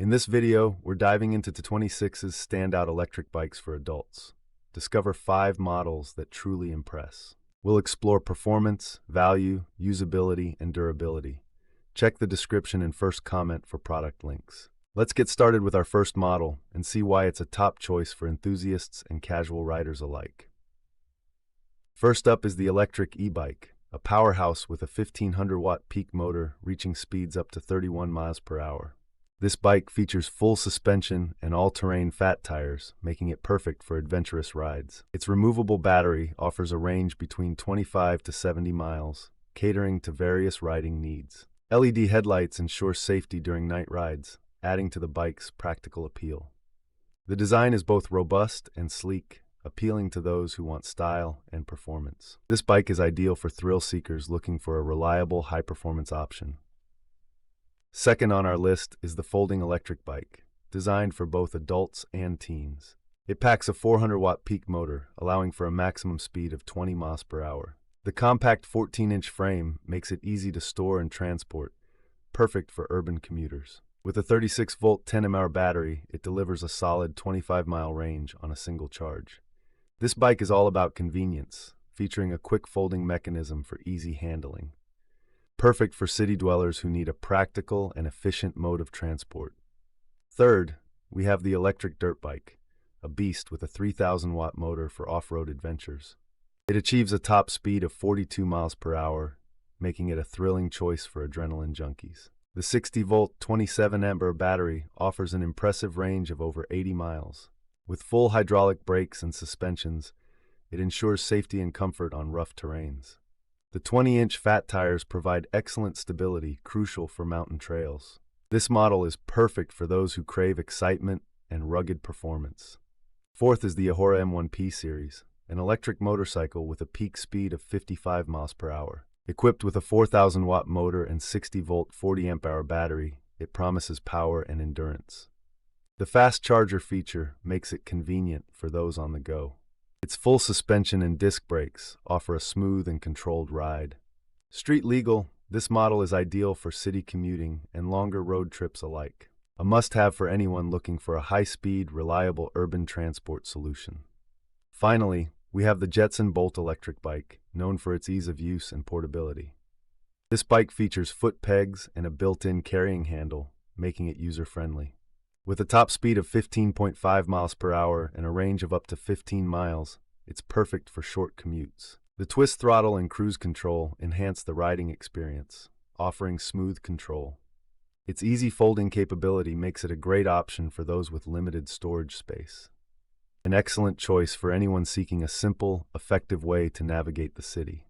In this video, we're diving into 26's standout electric bikes for adults. Discover 5 models that truly impress. We'll explore performance, value, usability, and durability. Check the description and first comment for product links. Let's get started with our first model and see why it's a top choice for enthusiasts and casual riders alike. First up is the electric e-bike, a powerhouse with a 1500-watt peak motor reaching speeds up to 31 miles per hour. This bike features full suspension and all-terrain fat tires, making it perfect for adventurous rides. Its removable battery offers a range between 25 to 70 miles, catering to various riding needs. LED headlights ensure safety during night rides, adding to the bike's practical appeal. The design is both robust and sleek, appealing to those who want style and performance. This bike is ideal for thrill seekers looking for a reliable, high-performance option. Second on our list is the folding electric bike, designed for both adults and teens. It packs a 400-watt peak motor, allowing for a maximum speed of 20 miles per hour. The compact 14-inch frame makes it easy to store and transport, perfect for urban commuters. With a 36-volt 10 mAh battery, it delivers a solid 25-mile range on a single charge. This bike is all about convenience, featuring a quick folding mechanism for easy handling. Perfect for city dwellers who need a practical and efficient mode of transport. Third, we have the electric dirt bike, a beast with a 3,000-watt motor for off-road adventures. It achieves a top speed of 42 miles per hour, making it a thrilling choice for adrenaline junkies. The 60-volt 27 mAh battery offers an impressive range of over 80 miles. With full hydraulic brakes and suspensions, it ensures safety and comfort on rough terrains. The 20-inch fat tires provide excellent stability, crucial for mountain trails. This model is perfect for those who crave excitement and rugged performance. Fourth is the Ahura M1P series, an electric motorcycle with a peak speed of 55 miles per hour. Equipped with a 4,000-watt motor and 60-volt 40 mAh battery, it promises power and endurance. The fast charger feature makes it convenient for those on the go. Its full suspension and disc brakes offer a smooth and controlled ride. Street legal, this model is ideal for city commuting and longer road trips alike. A must-have for anyone looking for a high-speed, reliable urban transport solution. Finally, we have the Jetson Bolt electric bike, known for its ease of use and portability. This bike features foot pegs and a built-in carrying handle, making it user-friendly. With a top speed of 15.5 miles per hour and a range of up to 15 miles, it's perfect for short commutes. The twist throttle and cruise control enhance the riding experience, offering smooth control. Its easy folding capability makes it a great option for those with limited storage space. An excellent choice for anyone seeking a simple, effective way to navigate the city.